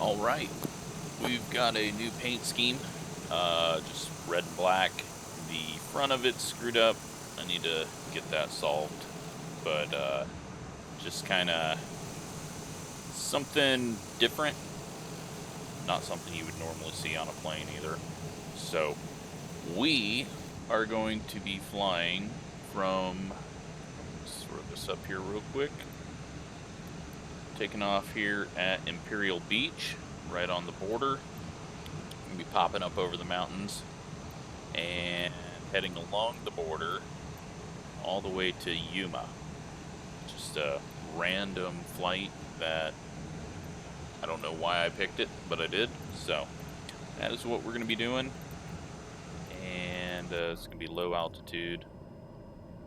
All right, we've got a new paint scheme, just red and black. The front of it's screwed up. I need to get that solved, but just kind of something different, not something you would normally see on a plane either. So we are going to be flying from, let's throw this up here real quick, taking off here at Imperial Beach, right on the border. Gonna be popping up over the mountains and heading along the border all the way to Yuma. Just a random flight that I don't know why I picked it, but I did. So that is what we're going to be doing. And it's going to be low altitude.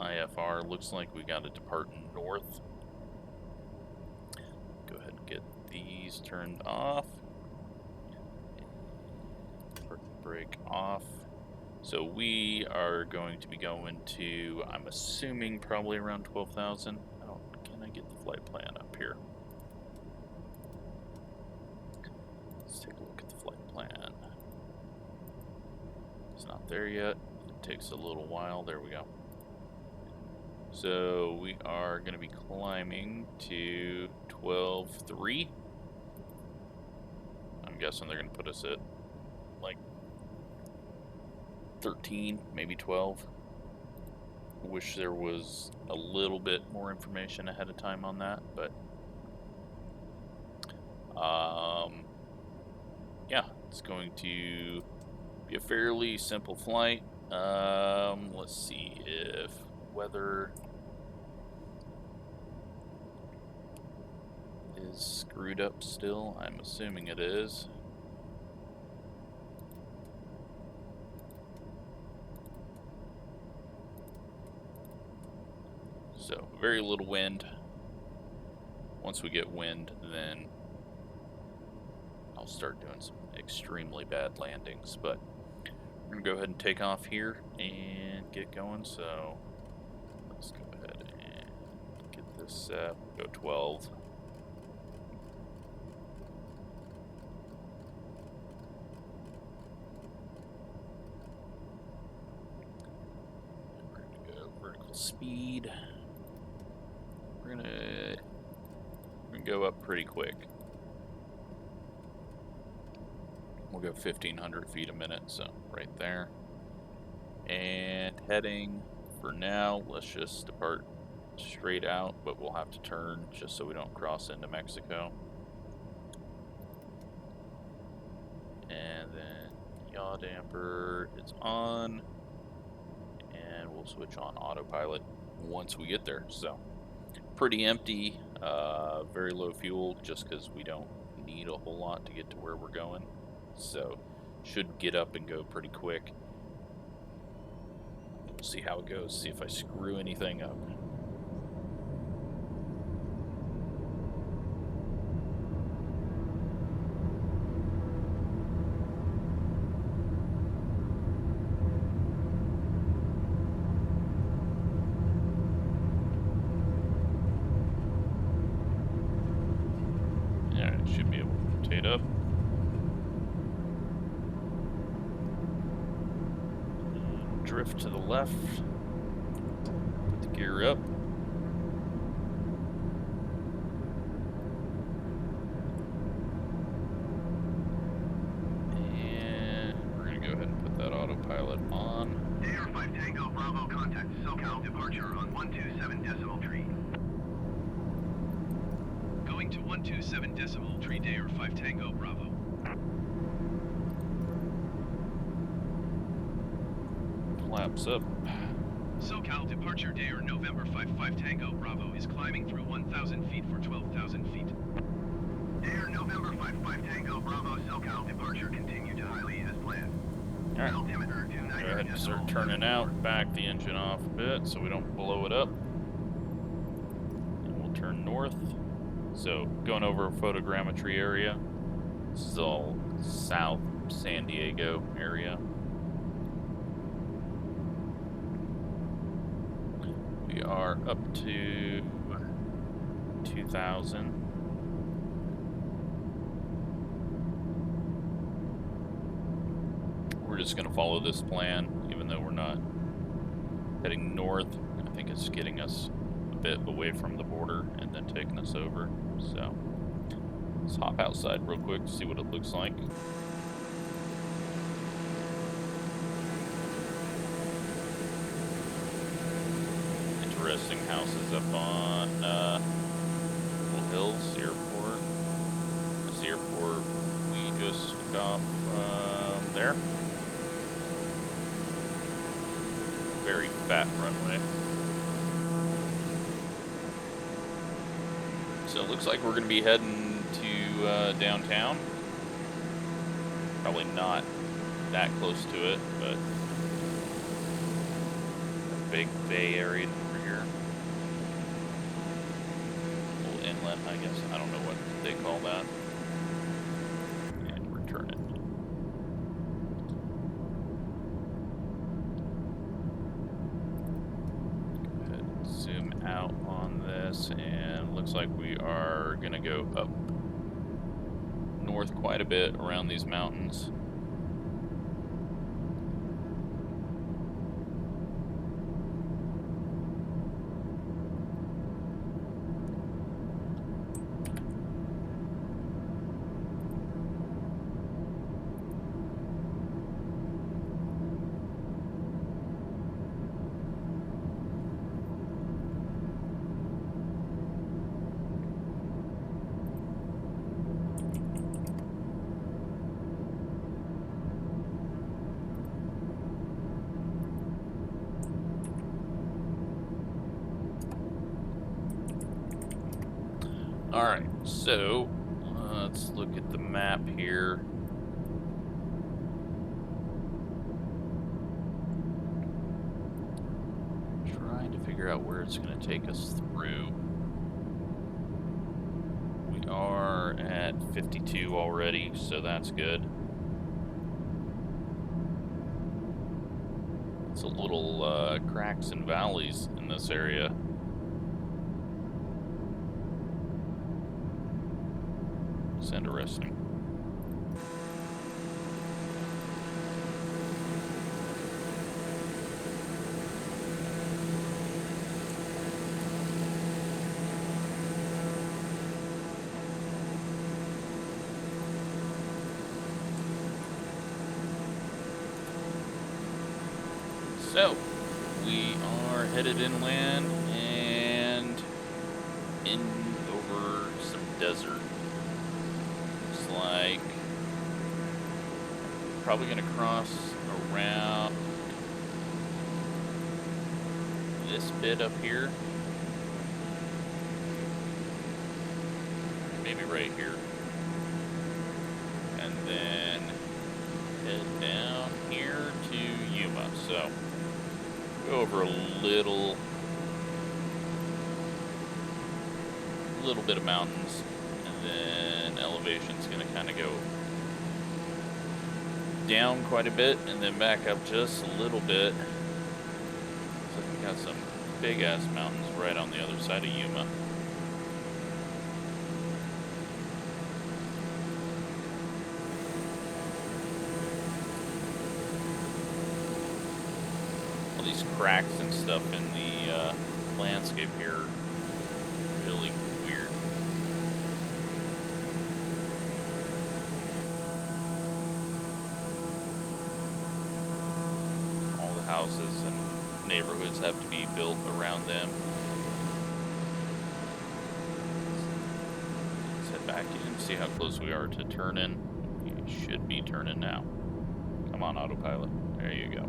IFR looks like we got to depart north. Go ahead and get these turned off. Brake off. So we are going to be going to, I'm assuming, probably around 12,000. Can I get the flight plan up here? Let's take a look at the flight plan. It's not there yet. It takes a little while. There we go. So we are going to be climbing to 12.3. I'm guessing they're going to put us at like 13, maybe 12. Wish there was a little bit more information ahead of time on that, but yeah, it's going to be a fairly simple flight. Let's see if weather is screwed up still. I'm assuming it is. So very little wind. Once we get wind, then I'll start doing some extremely bad landings, but we're gonna go ahead and take off here and get going. So let's go ahead and get this set. We'll go 12. We're gonna go vertical speed. We're gonna go up pretty quick. We'll go 1,500 feet a minute, so right there. And heading, for now, let's just depart straight out, but we'll have to turn just so we don't cross into Mexico. And then yaw damper is on, and we'll switch on autopilot once we get there. So pretty empty, very low fuel, just because we don't need a whole lot to get to where we're going. So should get up and go pretty quick. We'll see how it goes, see if I screw anything up. Alright, should be able to rotate up. Drift to the left, put the gear up. And we're going to go ahead and put that autopilot on. Air 5 Tango Bravo contact SoCal departure on 127 decimal tree. Going to 127 decimal tree, Air 5 Tango Bravo. Flaps up. SoCal departure Dare November 55 Tango Bravo is climbing through 1,000 feet for 12,000 feet. Dare November 55 Tango Bravo SoCal departure continue to highly as planned. Alright, Altimeter go ahead and start turning out, back the engine off a bit so we don't blow it up. And we'll turn north. So going over a photogrammetry area. This is all South San Diego area. We are up to 2,000. we're just going to follow this plan, even though we're not heading north. I think it's getting us a bit away from the border and then taking us over. So let's hop outside real quick to see what it looks like. Interesting houses up on Little Hills Airport. This airport we just got from there. Very fat runway. So it looks like we're going to be heading to downtown. Probably not that close to it, but a big bay area over here. A little inlet, I guess. I don't know what they call that. And return it. Go ahead and zoom out on this, and looks like we are going to go up north quite a bit around these mountains. Alright, so let's look at the map here. Trying to figure out where it's going to take us through. We are at 52 already, so that's good. It's a little cracks and valleys in this area. It's interesting. So, we are headed inland and in over some desert. Looks like probably going to cross around this bit up here. Maybe right here. And then head down here to Yuma. So, go over a little bit of mountains, and then elevation's going to kind of go down quite a bit and then back up just a little bit. So we got some big ass mountains right on the other side of Yuma. All these cracks and stuff in the landscape here are really weird. All the houses and neighborhoods have to be built around them. Let's head back in, see how close we are to turn-in. We should be turning now. Come on, autopilot. There you go.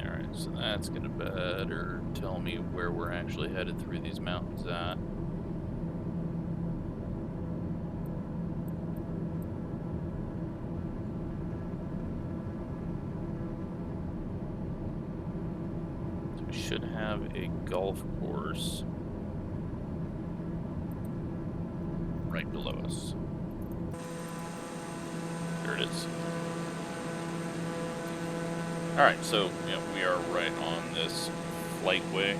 Alright, so that's gonna better tell me where we're actually headed through these mountains at. So we should have a golf course right below us. There it is. Alright, so yeah, we are right on this flightway.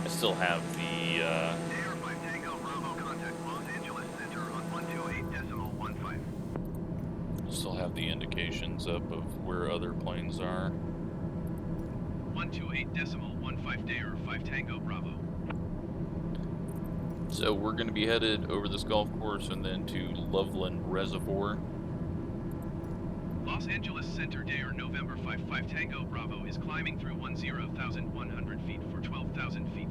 I still have the Air 5 Tango Bravo, contact Los Angeles Center on 128.15. still have the indications up of where other planes are. 128.15 Air 5 Tango Bravo. So we're going to be headed over this golf course and then to Loveland Reservoir. Los Angeles Center, Dare November 55 Tango Bravo is climbing through 10,100 feet for 12,000 feet.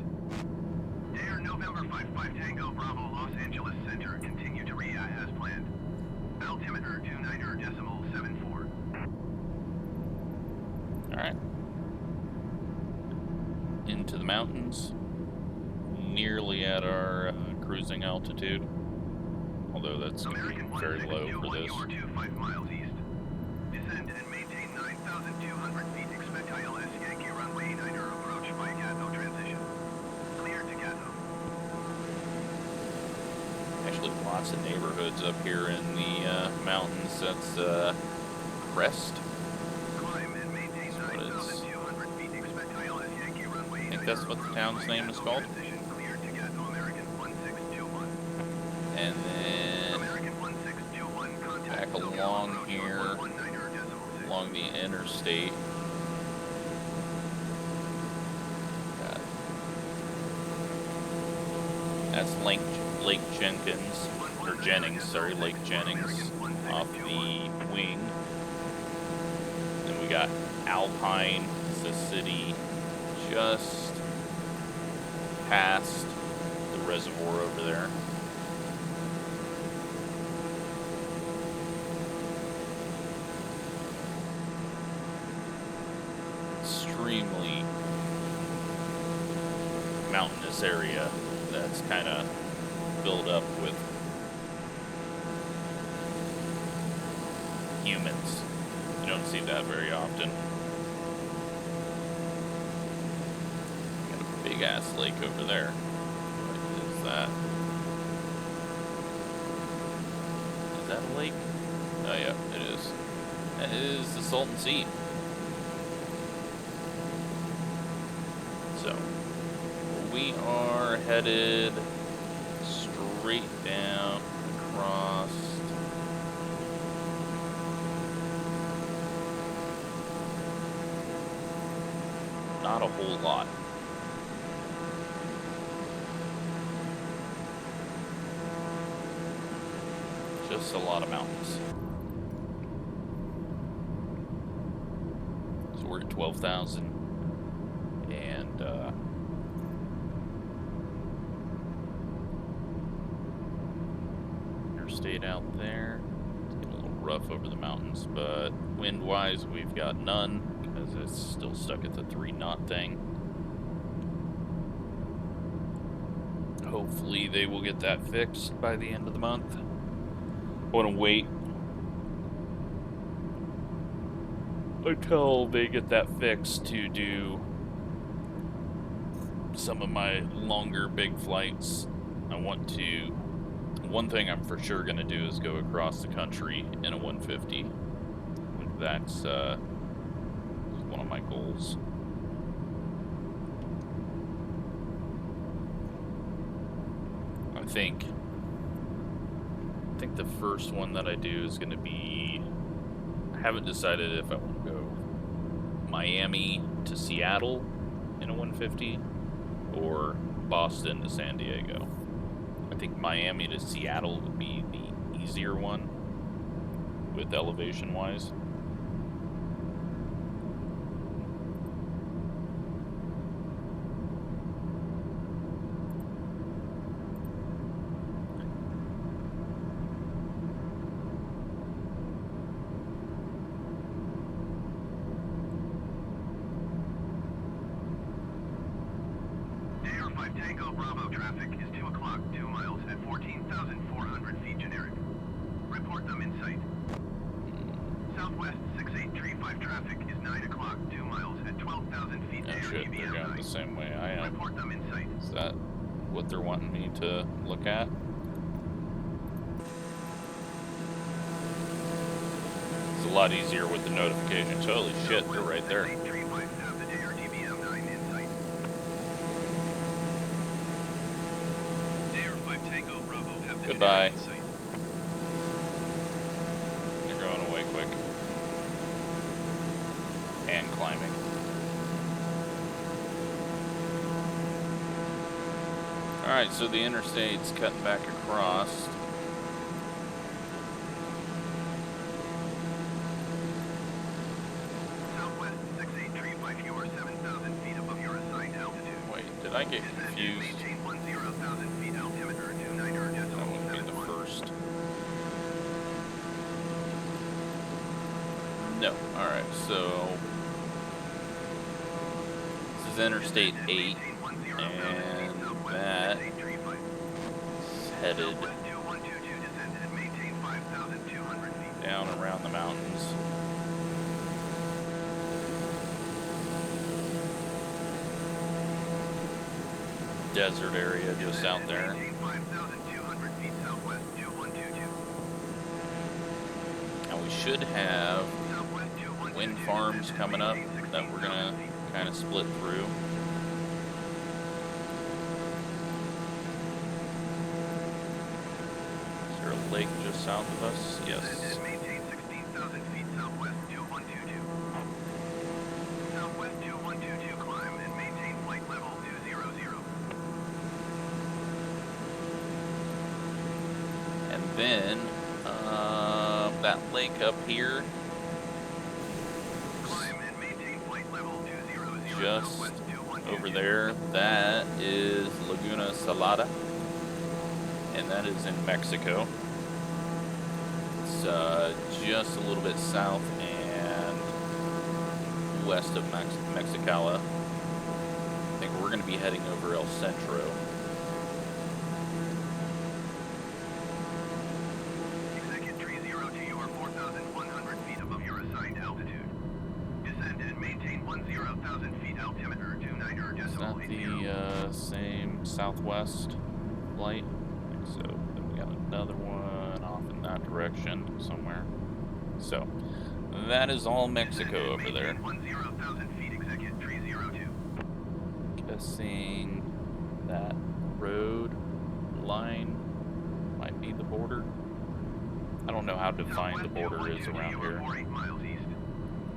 Dare November 55 Tango Bravo, Los Angeles Center, continue to RIA as planned. Altimeter 29.74. Alright. Into the mountains. Nearly at our cruising altitude. Although that's going to be very low for this. 25 miles east. Descend and maintain 9,200 feet. Expect ILS Yankee runway 9er approach by Gatineau transition. Clear to Gatineau. Actually, lots of neighborhoods up here in the mountains. That's Crest. Climb and maintain 9,200 feet. Expect ILS Yankee runway 9er. I think that's what the town's name is called. Clear to Gatineau, American 1621. And then American 1621, contact back along here, along the interstate. God. That's Lake Jenkins, or Jennings, sorry, Lake Jennings, off the wing. Then we got Alpine, it's the city just past the reservoir over there. Extremely mountainous area that's kind of filled up with humans. You don't see that very often. Got a big ass lake over there. What is that? Is that a lake? Oh yeah, it is. That is the Salton Sea. So, we are headed straight down across. Not a whole lot. Just a lot of mountains. So we're at 12,000. And interstate out there. It's getting a little rough over the mountains, but wind-wise, we've got none because it's still stuck at the 3-knot thing. Hopefully, they will get that fixed by the end of the month. I want to wait until they get that fixed to do some of my longer big flights. One thing I'm for sure going to do is go across the country in a 150. I think that's one of my goals. I think the first one that I do is going to be, I haven't decided if I want to go Miami to Seattle in a 150 or Boston to San Diego. I think Miami to Seattle would be the easier one with elevation wise. Tango Bravo traffic is 2 o'clock, 2 miles at 14,400 feet generic. Report them in sight. Southwest 6835 traffic is 9 o'clock, 2 miles at 12,000 feet. Oh shit, they're going the same way I am. Report them in sight. Is that what they're wanting me to look at? It's a lot easier with the notifications. Holy shit, they're right there. Goodbye. They're going away quick. And climbing. Alright, so the interstate's cutting back across. Southwest 6835, you are 7,000 feet above your assigned altitude. Wait, did I get Descend and confused? maintain 10,000 feet altimeter, 29 or That decimal wouldn't be the 71. first. No. Alright, so this is Interstate 8, and that is headed down around the mountains. Desert area just out there. And we should have wind farms coming up that we're gonna kind of split through. Is there a lake just south of us? Yes. Maintain 16,000 feet southwest 2122. Southwest 2122 climb and maintain flight level 200. And then that lake up here, Climb and maintain flight level 200. just Southwest 2122. over there, that is Laguna Salada, and that is in Mexico. It's just a little bit south and west of Mexicala. I think we're going to be heading over El Centro. Execute 30 to you are 4,100 feet above your assigned altitude. Descend and maintain 10,000 feet altimeter 29 or Is decimal that 80. the same southwest flight? I think so. Then we got another one off in that direction somewhere. So that is all Mexico over there. 10,000 feet, execute 302. Guessing that road line might be the border. I don't know how defined the border is around here. 48 miles east.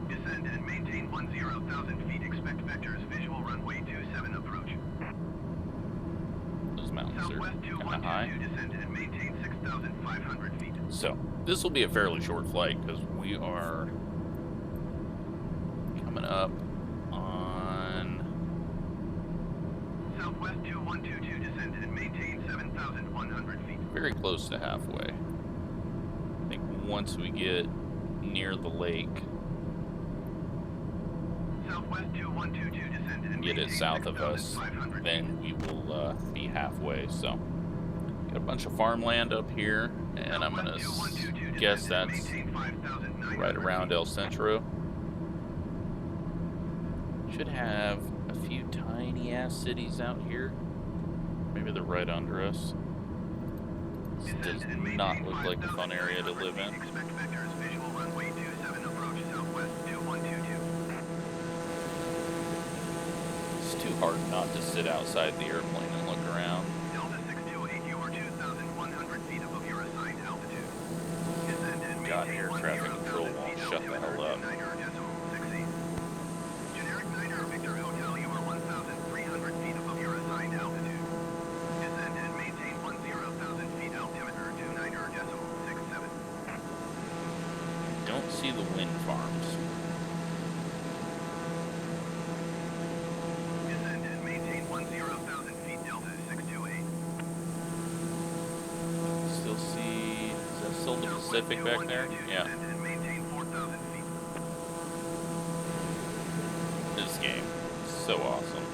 Descend and maintain 10,000 feet, expect vectors, visual runway 27 approach. Those mountains are Southwest kind of high. 2122, descend and maintain 6,500 feet. So this will be a fairly short flight because we are coming up on Southwest 2122, descend and maintain 7,100 feet. very close to halfway. I think once we get near the lake, Southwest 2122, descend and get it maintain south of us, 6,500 then we will be halfway. So got a bunch of farmland up here, and I'm gonna guess that's right around El Centro. Should have a few tiny ass cities out here. Maybe they're right under us. This does not look like a fun area to live in. Expect vectors, visual runway 27 approach southwest 2122. It's too hard not to sit outside the airplane and look around. Delta 628, you are 2,100 feet above your assigned altitude. Descend and God, maintain air traffic 10,000 control won't feet shut the altimeter, hell up. 29 or decimal 68. Generic Niner Victor Hotel, you are 1,300 feet above your assigned altitude. Descend and maintain 10,000 feet altimeter, 29 or decimal 67. Don't see the wind farms. Descend and maintain 10,000 feet, Delta 628. Still see, is that still the Pacific back there? Yeah. Descend and maintain 4,000 feet. This game is so awesome.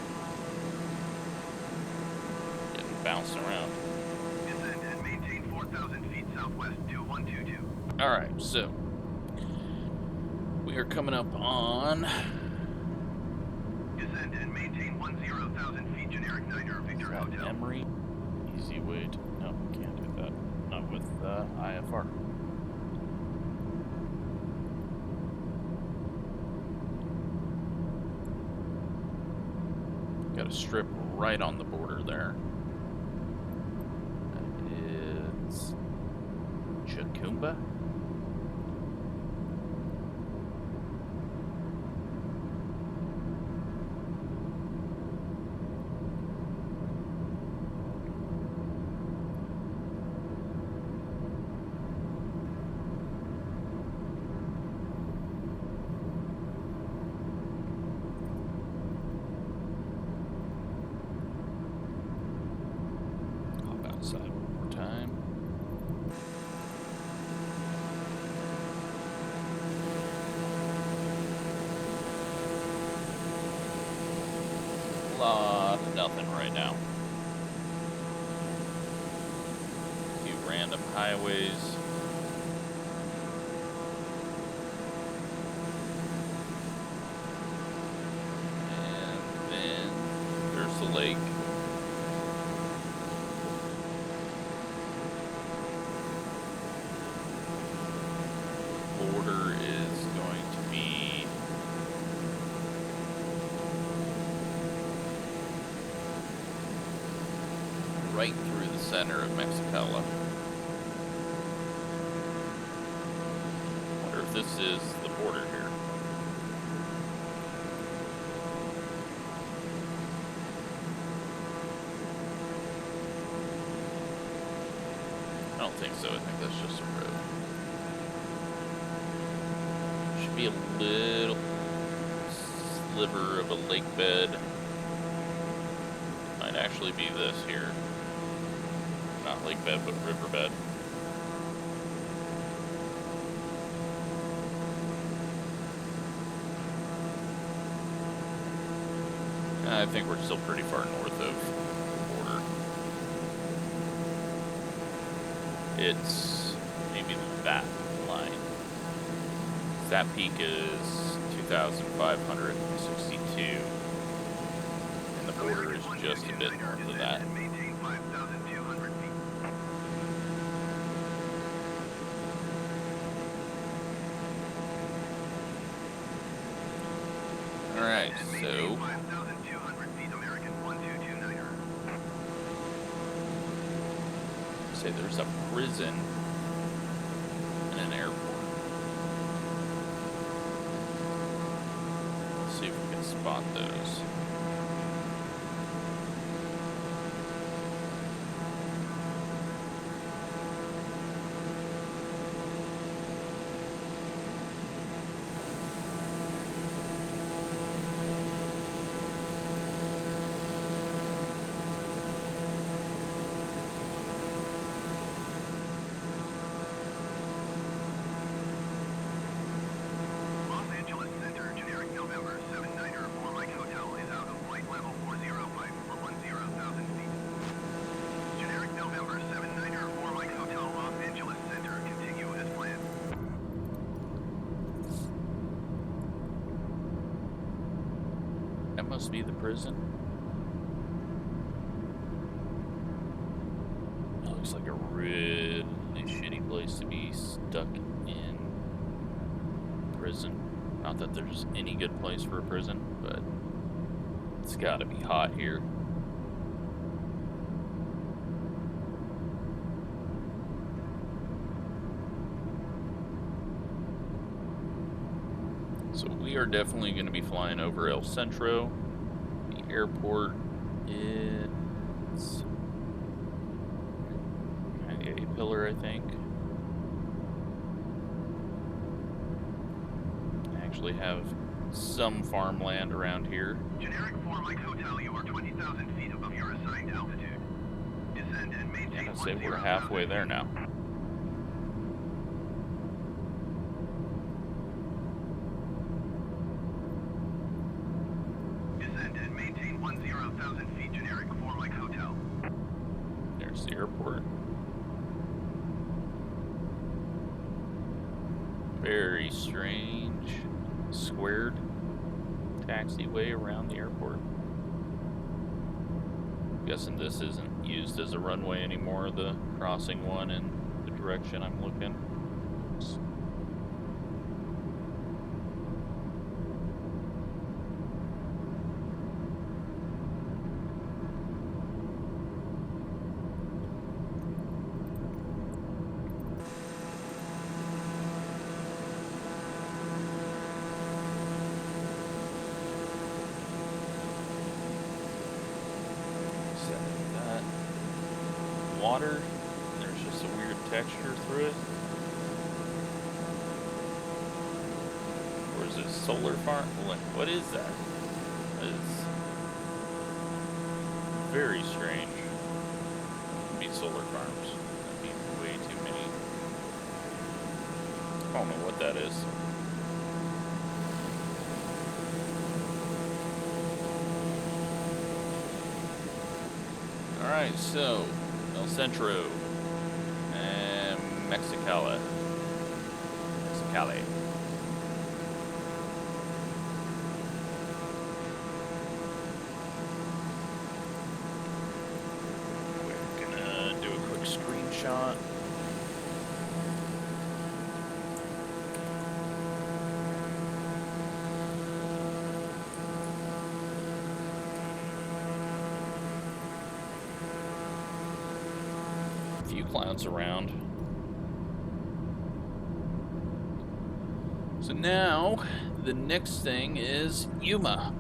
Getting bounced around. Descend and maintain 4,000 feet southwest 2122. Alright, so we are coming up on Descend and maintain 10,000 feet, generic Niner Victor Hotel. Emory. Easy way to, no, can't do that. Not with IFR. Got a strip right on the border there. That is Jakumba? Hop outside one more time. Lot of nothing right now. A few random highways. And then there's the lake. Border is going to be right through the center of Mexicala. Wonder if this is the border here. I don't think so. I think that's just a road. Should be a little sliver of a lake bed. Might actually be this here. Not lake bed, but riverbed. I think we're still pretty far north of the border. It's maybe that line. That peak is 2,562. And the border is just a bit north of that. Maintain 5,200 feet. Alright, so 5,200 feet, American 1229er. say there's a prison and an airport. Let's see if we can spot those. Los Angeles Center, generic November 79er, 4 Mike Hotel is out of flight level 405 for 10,000 feet. Generic November 79er, 4 Mike Hotel, Los Angeles Center, continue as planned. That must be the prison. It looks like a really shitty place to be stuck in prison. Not that there's any good place for a prison, but it's gotta be hot here. So we are definitely going to be flying over El Centro. The airport is kind of a pillar, I think. I actually have some farmland around here. Generic 4 Mike Hotel, you are 20,000 feet above your assigned altitude. Descend and maintain And I'd say we're 10,000 halfway feet. there now. Descend and maintain 10,000 feet, generic 4 Mike Hotel. There's the airport. Very strange squared taxiway around the airport. Guessing this isn't used as a runway anymore, the crossing one in the direction I'm looking. water. There's just a weird texture through it. Or is it solar farm? What is that? That is very strange. It'd be solar farms. That'd be way too many. I don't know what that is. Alright, so El Centro and Mexicali. We're gonna do a quick screenshot. A few clouds around. So now, the next thing is Yuma.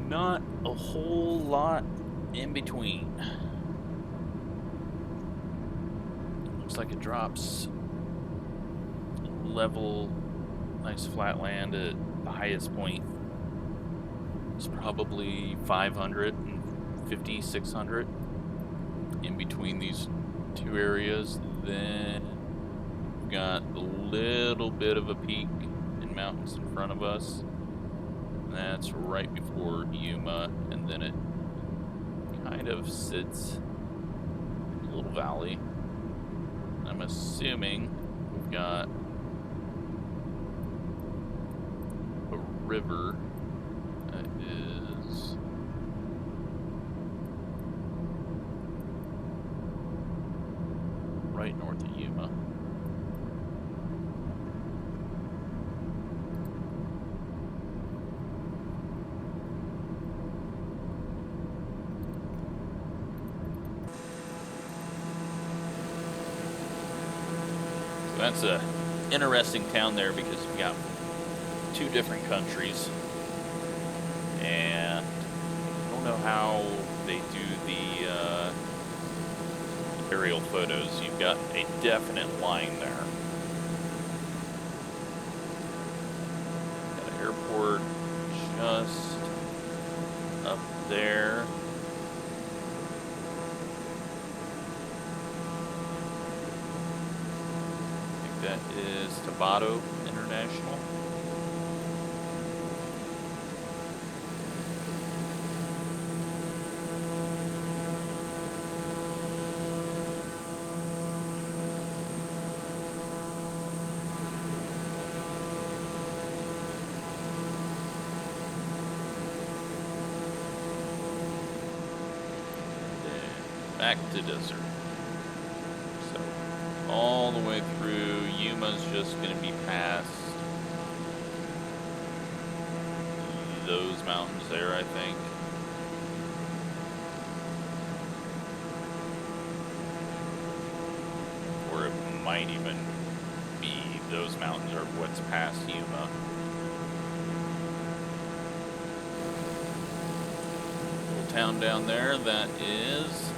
Not a whole lot in between. Looks like it drops level, nice flat land at the highest point. It's probably 550, 600 in between these two areas. Then we've got a little bit of a peak in mountains in front of us. That's right before Yuma, and then it kind of sits in a little valley. I'm assuming we've got a river that is right north of Yuma. That's a interesting town there because we got two different countries, and I don't know how they do the aerial photos. You've got a definite line there. Got an airport just up there. That is Tabado International. Then back to desert. So all the way through. Yuma's just going to be past those mountains there, I think. Or it might even be those mountains are what's past Yuma. Little town down there, that is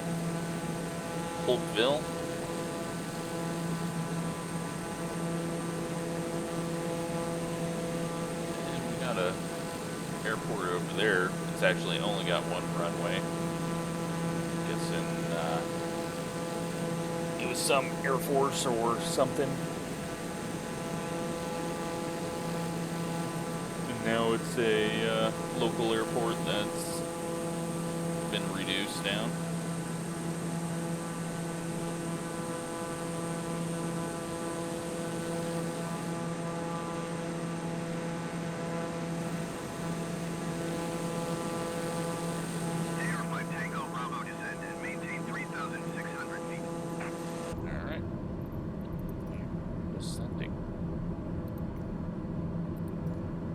Holtville. A airport over there. It's actually only got one runway. Guessing it was some Air Force or something. And now it's a local airport that's been reduced down.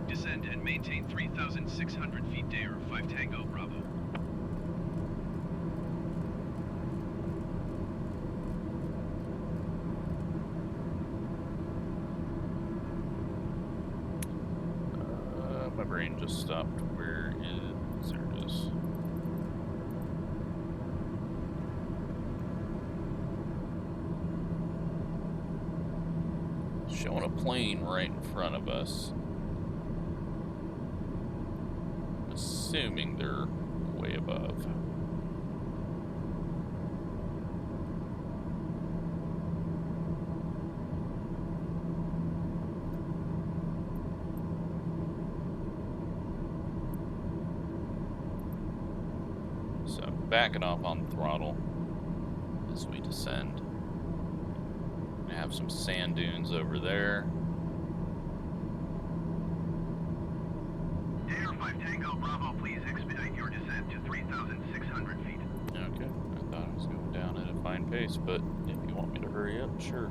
Descend and maintain 3,600 feet, Dare 5 Tango Bravo. My brain just stopped. Where is... There it is. Showing a plane right in front of us. Assuming they're way above. So backing off on the throttle as we descend. I have some sand dunes over there. Air 5 Tango Bravo, please expedite your descent to 3,600 feet. Okay, I thought I was going down at a fine pace, but if you want me to hurry up, sure.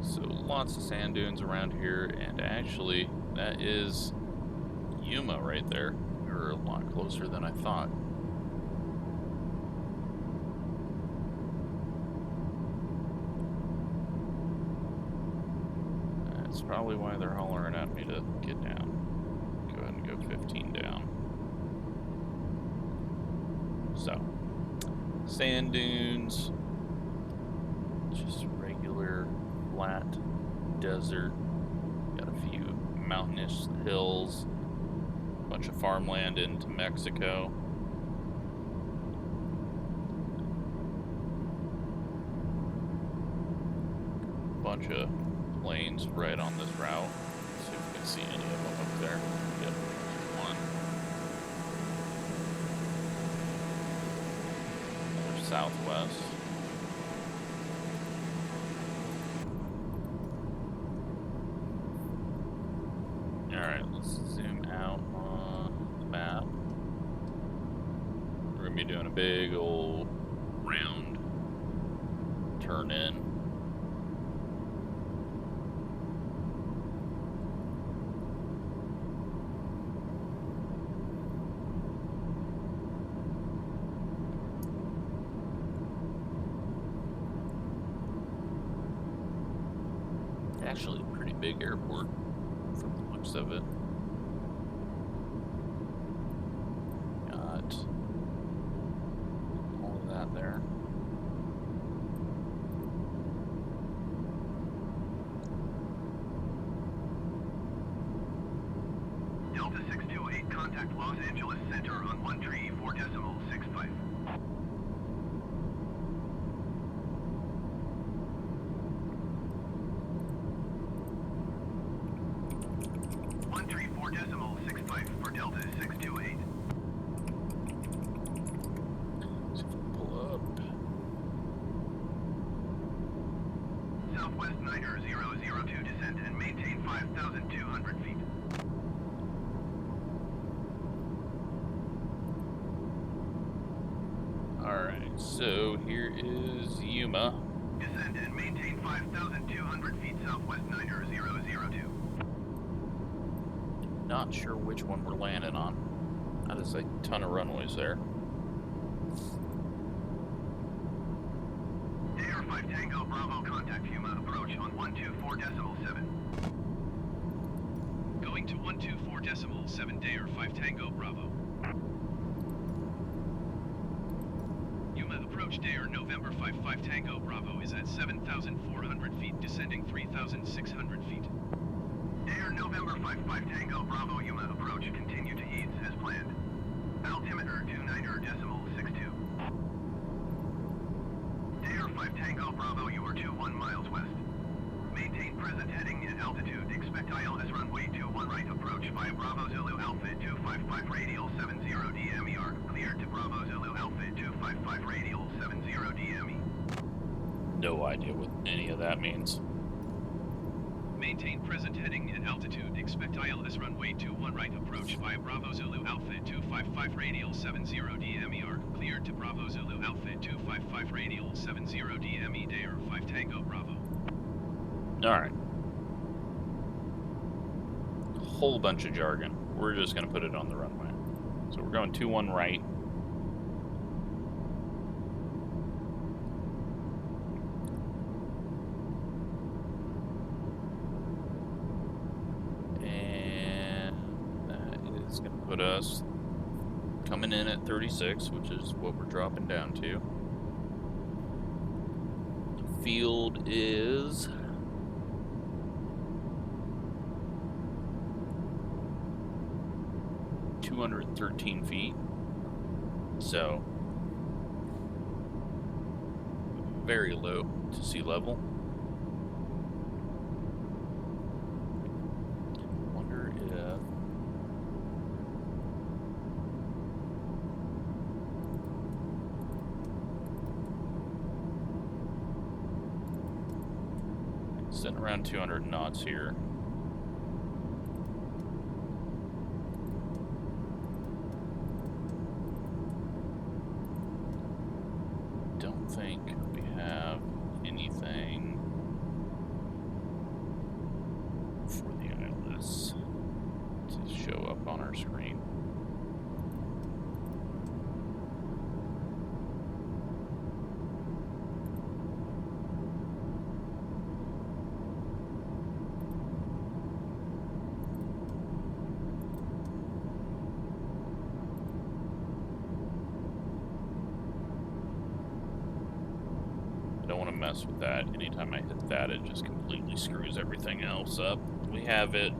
So lots of sand dunes around here, and actually, that is Yuma right there. We're a lot closer than I thought. That's probably why they're hollering at me to get down. Go ahead and go 15 down. So, sand dunes, just regular flat desert. Got a few mountainous hills, a bunch of farmland into Mexico. Bunch of planes right on this route. Let's see if we can see any of them up there. Yep, one. Another southwest. Alright, let's zoom out on the map. We're gonna be doing a big old round turn in. Actually a pretty big airport from the looks of it. Got all of that there. Delta 628, contact Los Angeles Center on 134.65. For Delta 628. See if we can pull up. Southwest 90002 descend and maintain 5,200 feet. Alright, so here is Yuma. Descend and maintain 5,200 feet southwest 90002. Not sure which one we're landing on. That is a ton of runways there. Air 5 Tango Bravo, contact Yuma, approach on 124.7. Going to 124.7, Dair 5 Tango Bravo. Yuma approach Dair November 55 Tango Bravo is at 7,400 feet, descending 3,600 feet. Air November 55 Tango Bravo, Yuma approach, continue to ease as planned. Altimeter 29.62. Air 5 Tango Bravo, you are 21 miles west. Maintain present heading and altitude, expect ILS runway 21 right approach via Bravo Zulu Alpha 255 radial 70 DMER, cleared to Bravo Zulu Alpha 255 radial 70 DME. No idea what any of that means. Maintain present heading and altitude. Expect ILS runway 21 right approach via Bravo Zulu Alpha 255 radial 70 DMER. Cleared to Bravo Zulu Alpha 255 radial 70 DME. Dair 5 Tango Bravo. Alright. Whole bunch of jargon. We're just going to put it on the runway. So we're going 21 right. Put us coming in at 36, which is what we're dropping down to. The field is 213 feet, so very low to sea level. Wonder if sitting around 200 knots here. Don't think we have anything for the ILS to show up on our screen. I don't want to mess with that. Anytime I hit that, it just completely screws everything else up. We have it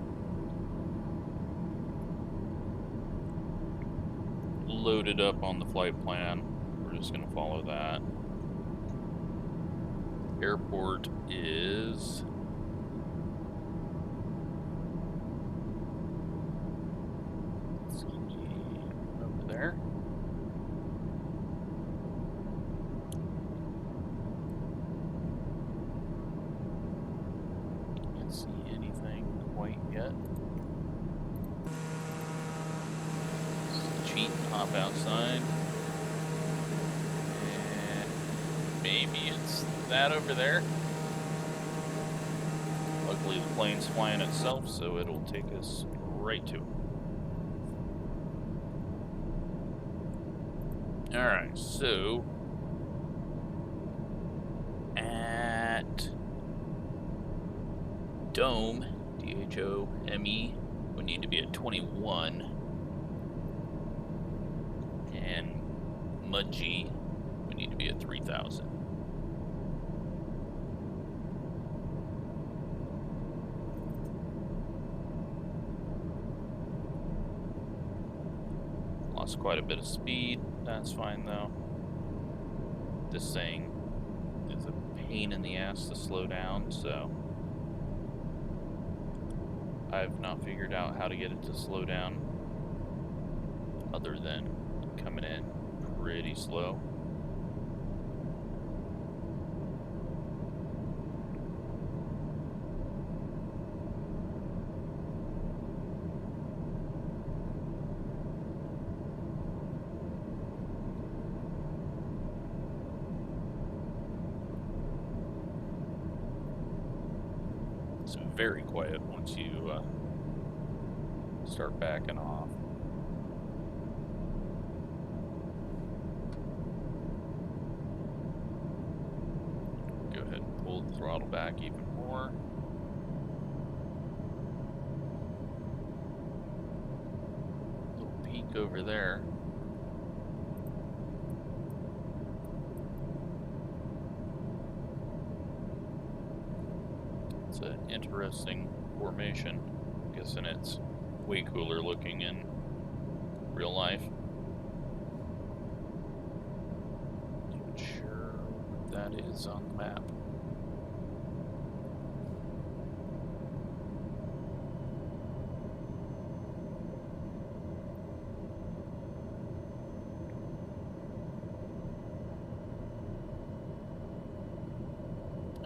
loaded up on the flight plan. We're just going to follow that. Airport is over there. Can't see anything quite yet. Cheat and hop outside. And maybe it's that over there. Luckily the plane's flying itself, so it'll take us right to it. Alright, so at Dome, D-H-O-M-E, we need to be at 21. And Mudgee, we need to be at 3,000. Lost quite a bit of speed. That's fine though. This thing is a pain in the ass to slow down, so I've not figured out how to get it to slow down other than coming in pretty slow. It's very quiet once you start backing off. Go ahead and pull the throttle back even more. Little peak over there. It's an interesting formation. I'm guessing it's way cooler looking in real life. Not sure what that is on the map.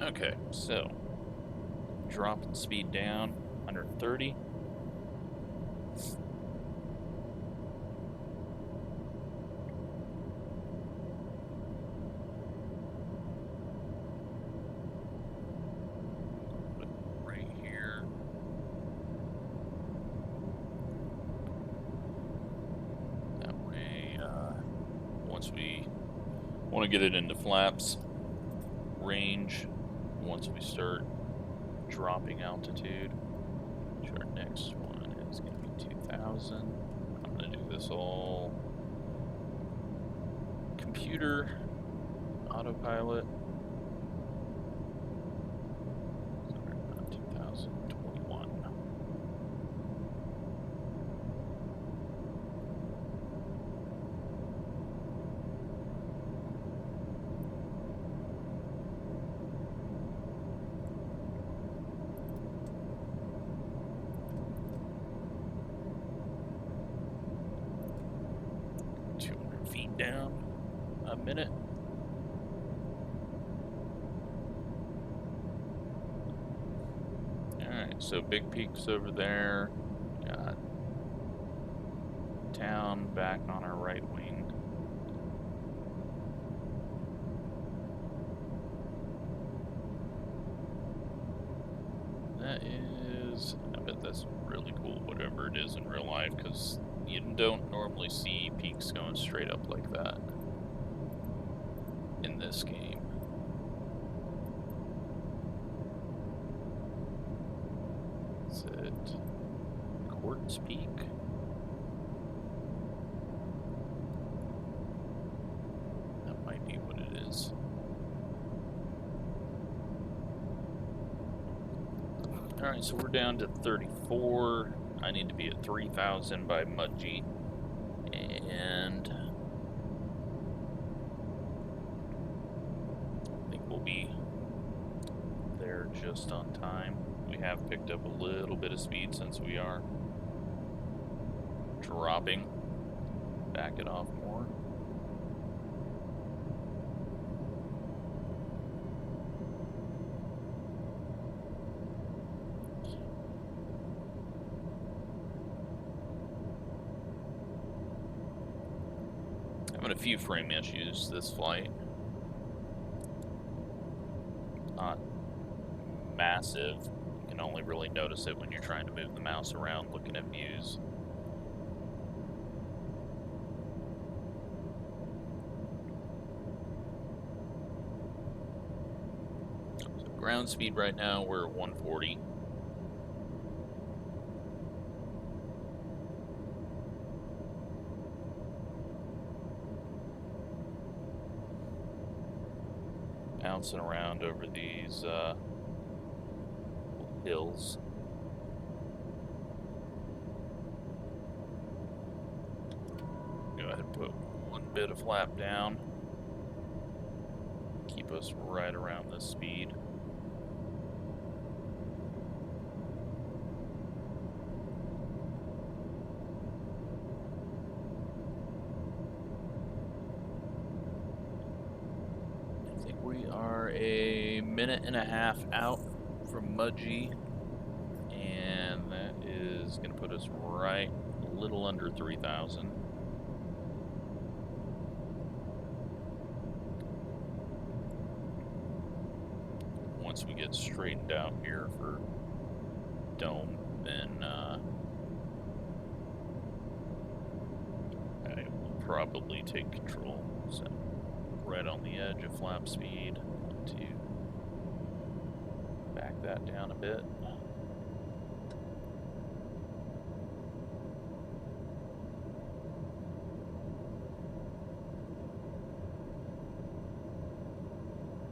Okay, so dropping speed down, 130. Right here. That way, once we want to get it into flaps range, once we start dropping altitude, which our next one is going to be 2,000. I'm going to do this all computer, autopilot. 2021. Feet down a minute. Alright, so Big Peak's over there. Got town back on our right wing. That is, I bet that's really cool, whatever it is in real life, because you don't normally see peaks going straight up like that in this game. Is it Quartz Peak? That might be what it is. Alright, so we're down to 34. I need to be at 3,000 by Mudgee. And I think we'll be there just on time. We have picked up a little bit of speed since we are dropping. Back it off more. Having a few frame issues this flight. Not massive. You can only really notice it when you're trying to move the mouse around looking at views. So ground speed right now, we're at 140. Bouncing around over these hills. Go ahead and put one bit of flap down. Keep us right around this speed. We are a minute and a half out from Mudgee, and that is going to put us right a little under 3,000. Once we get straightened out here for Dome, then I will probably take control. So right on the edge of flap speed. Want to back that down a bit.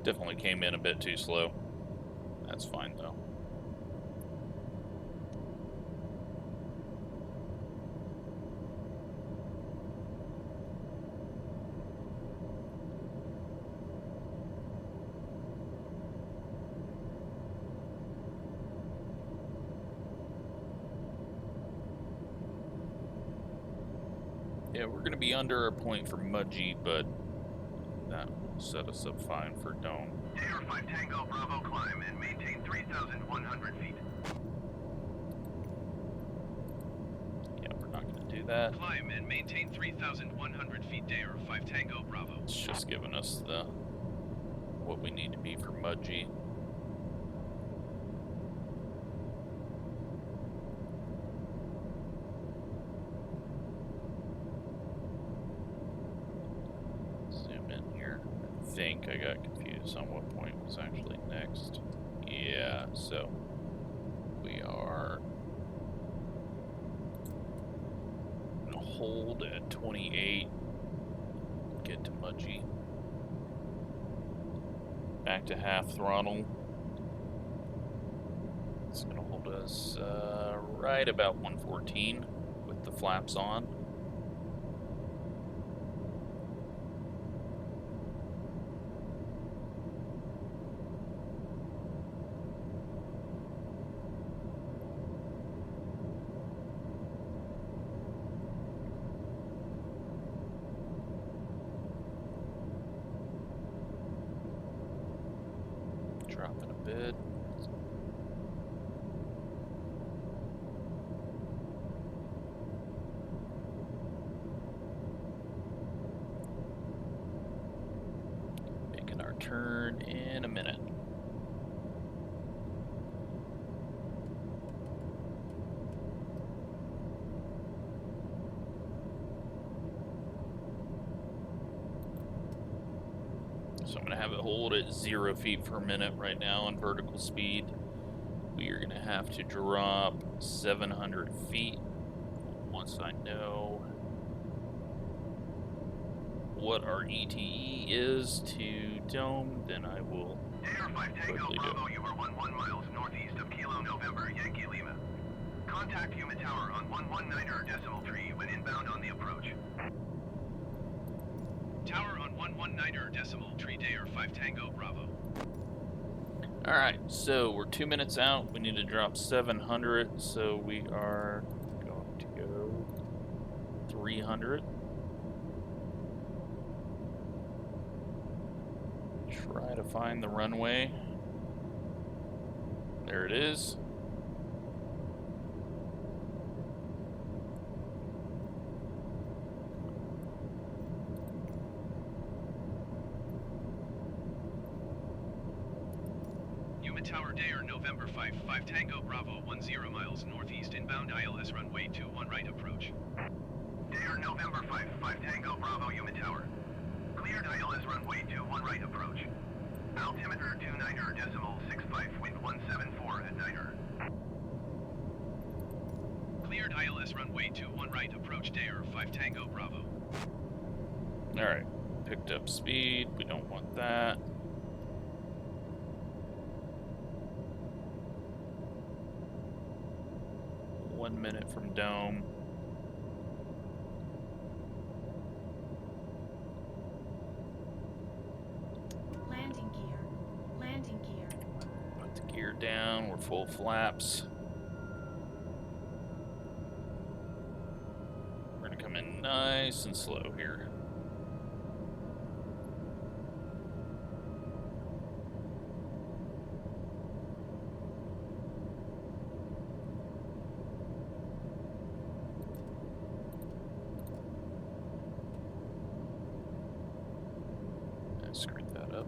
Definitely came in a bit too slow. That's fine though. Yeah, we're going to be under our point for Mudgee, but that will set us up fine for Dome. Air 5 Tango Bravo climb and maintain 3,100 feet. Yeah, we're not going to do that. Climb and maintain 3,100 feet. Air 5 Tango Bravo. It's just giving us the what we need to be for Mudgee. I think I got confused on what point was actually next. Yeah, so we are gonna hold at 28, get to Mudgee. Back to half throttle. It's going to hold us right about 114 with the flaps on. Dropping a bit. Making our turn in a minute. So I'm going to have it hold at 0 feet per minute right now on vertical speed. We are going to have to drop 700 feet. Once I know what our ETE is to Dome, then I will quickly do it. You are 11 miles northeast of Kilo November, Yankee Lima. Contact Yuma Tower on 119.3 when inbound on the approach. Tower on 119.3 Dayer 5 Tango Bravo. Alright, so we're 2 minutes out. We need to drop 700, so we are going to go 300. Try to find the runway. There it is. Yuma Tower Dayer November 5 Tango Bravo 10 miles northeast inbound ILS runway 21 right approach. Dayer November 5 Tango Bravo Yuma Tower. Cleared ILS runway 21 right approach. Altimeter 29.65, wind 174 at niner. Cleared ILS runway 21 right approach Dayer 5 Tango Bravo. Alright, picked up speed. We don't want that. One minute from Dome. Landing gear. Landing gear. Put the gear down. We're full flaps. We're gonna come in nice and slow here. Screwed that up.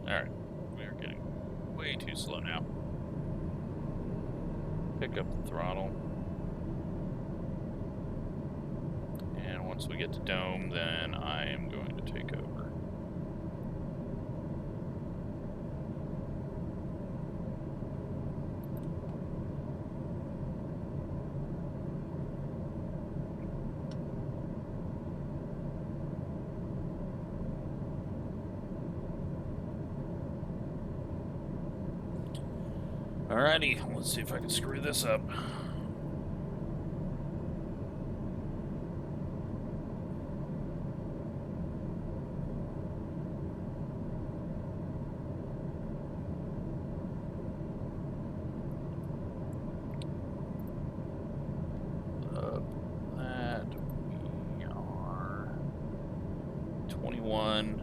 Alright, we are getting way too slow now. Pick up the throttle. And once we get to Dome, then I am going to take over. Alrighty, let's see if I can screw this up. That we are 21,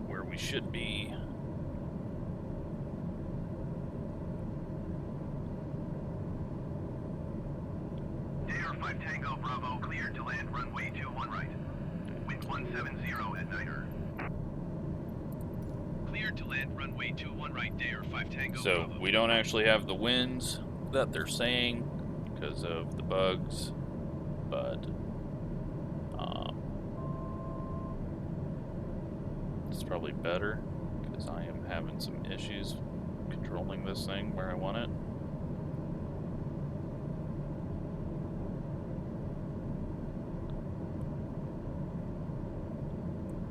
where we should be. Tango Bravo cleared to land runway 21 right. Wind 170 at niner. Cleared to land runway 21 right Dayer 5 Tango So Bravo. we don't actually have the winds that they're saying because of the bugs, but it's probably better because I am having some issues controlling this thing where I want it.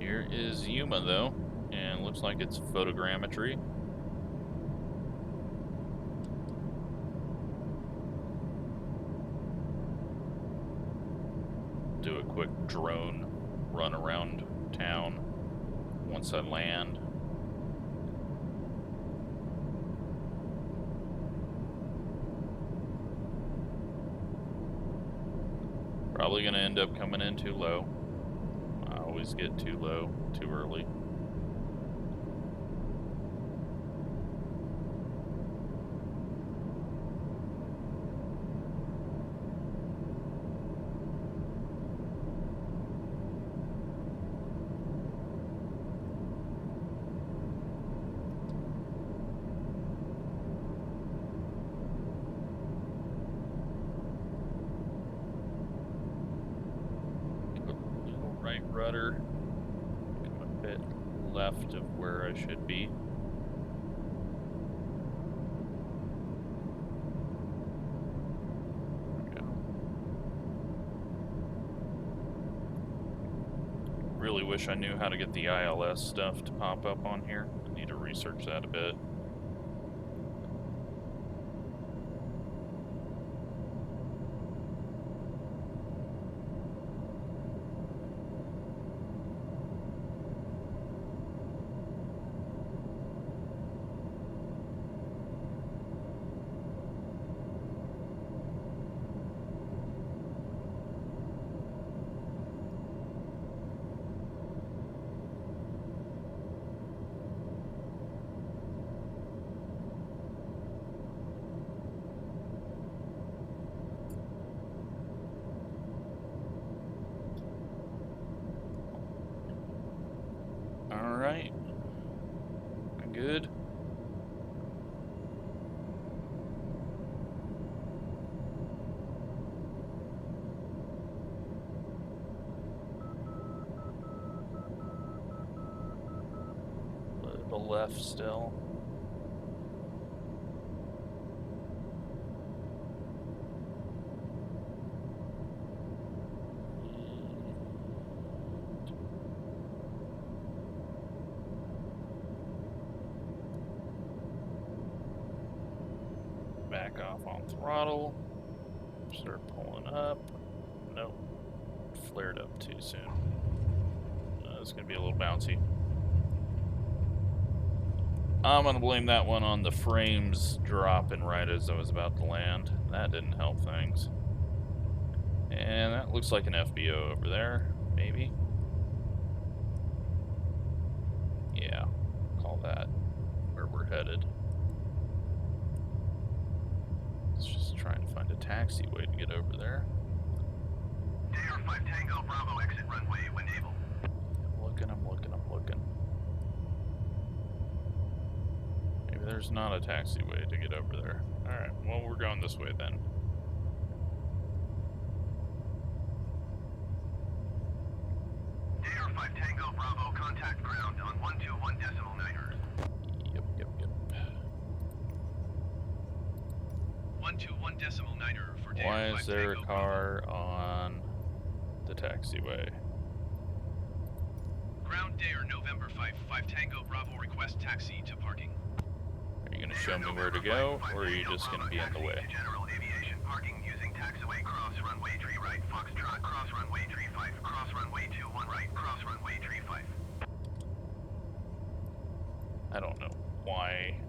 Here is Yuma, though, and looks like it's photogrammetry. Do a quick drone run around town once I land. Probably gonna end up coming in too low. I always get too low, too early. Right rudder, come a bit left of where I should be. Really wish I knew how to get the ILS stuff to pop up on here. I need to research that a bit. Alright. Good. Little left still. Back off on throttle. Start pulling up. Nope. Flared up too soon. It's gonna be a little bouncy. I'm gonna blame that one on the frames dropping right as I was about to land. That didn't help things. And that looks like an FBO over there, maybe. Yeah, call that where we're headed. It's just trying to find a taxiway to get over there. AR5 Tango Bravo exit runway when able. I'm looking. Maybe there's not a taxiway to get over there. Alright, well, we're going this way then. AR5 Tango Bravo contact ground on 121.9ers. Yep. 121.9er for Why AR5 is there a Tango car on the taxiway? Ground Dare November 5 Tango Bravo request taxi to parking. Are you going to show me where to go, or are you just going to be in the way? General aviation parking using taxiway cross runway tree right Foxtrot cross runway tree 5 cross runway 21 right cross runway tree 5. I don't know why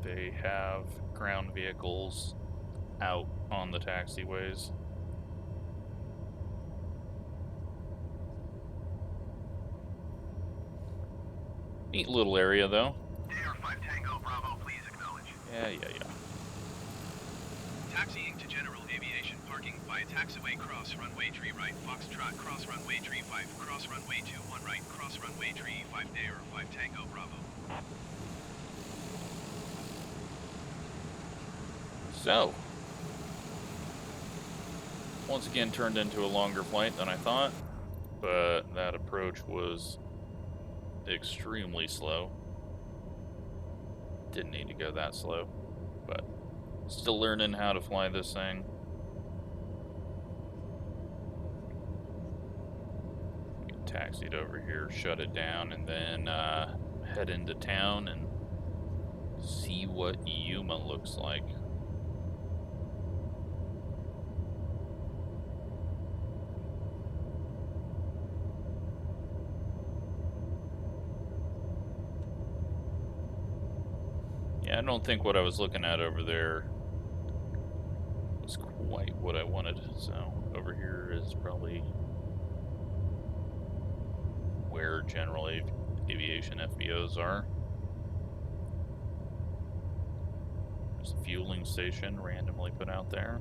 they have ground vehicles out on the taxiways. Neat little area, though. AR5 Tango Bravo, please acknowledge. Yeah. Taxiing to general aviation parking via taxiway cross runway tree right Foxtrot cross runway tree 5 cross runway 21 right cross runway tree 5 Dare 5 Tango Bravo. So, once again turned into a longer flight than I thought, but that approach was extremely slow. Didn't need to go that slow, but still learning how to fly this thing. taxied over here, shut it down, and then head into town and see what Yuma looks like. Yeah, I don't think what I was looking at over there was quite what I wanted. So over here is probably where general aviation FBOs are. There's a fueling station randomly put out there.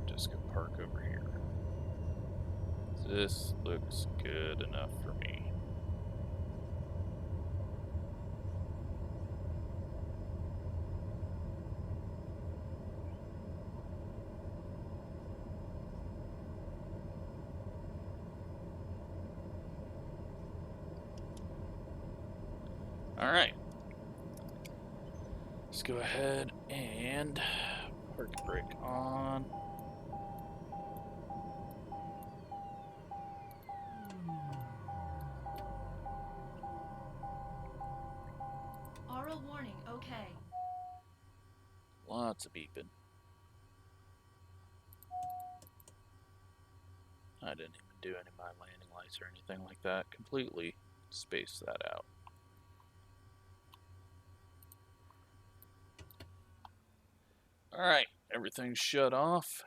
Just go park over here. This looks good enough for me. All right. Let's go ahead and park brake on. Oral warning, okay. Lots of beeping. I didn't even do any of my landing lights or anything like that. Completely spaced that out. Alright, everything's shut off.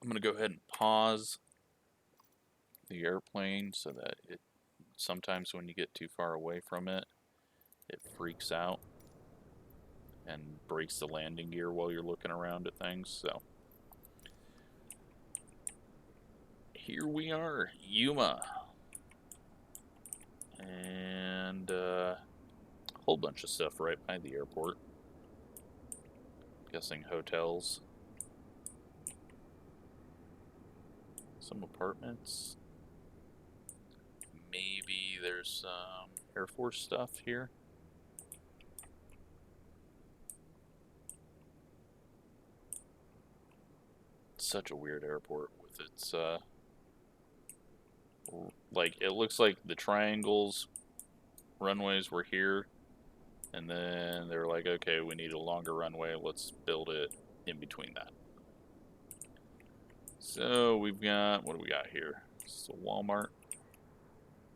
I'm going to go ahead and pause the airplane so that it sometimes when you get too far away from it, it freaks out and breaks the landing gear while you're looking around at things. So here we are, Yuma. And a whole bunch of stuff right by the airport. Guessing hotels. Some apartments. Maybe there's some Air Force stuff here. Such a weird airport with its like it looks like the triangles runways were here and then they're like, okay, we need a longer runway, let's build it in between that. So we've got, what do we got here? Is this a Walmart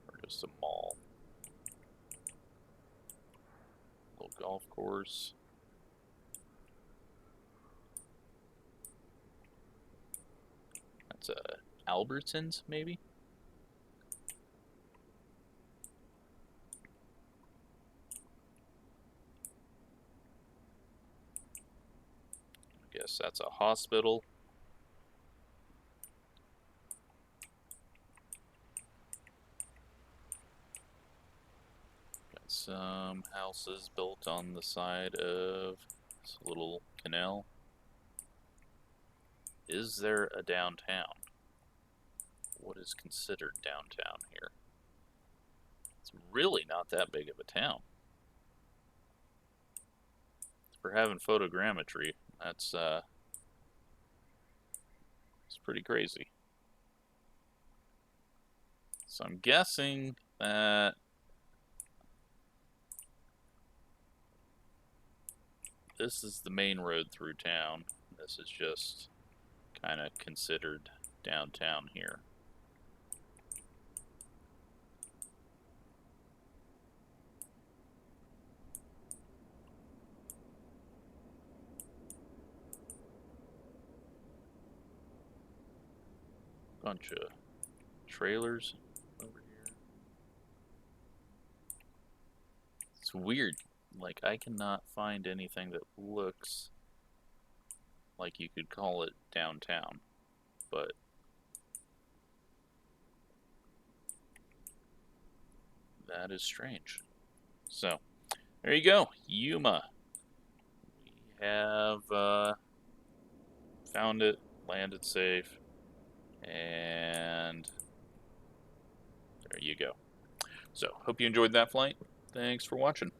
or just a mall? Little golf course. That's a Albertsons maybe. I guess that's a hospital. Got some houses built on the side of this little canal. Is there a downtown? What is considered downtown here? It's really not that big of a town. For having photogrammetry, that's it's pretty crazy. So I'm guessing that this is the main road through town. This is just kind of considered downtown here. Bunch of trailers over here. It's weird. Like, I cannot find anything that looks like you could call it downtown, but that is strange. So, there you go, Yuma. We have Found it, landed safe, and there you go. So, hope you enjoyed that flight. Thanks for watching.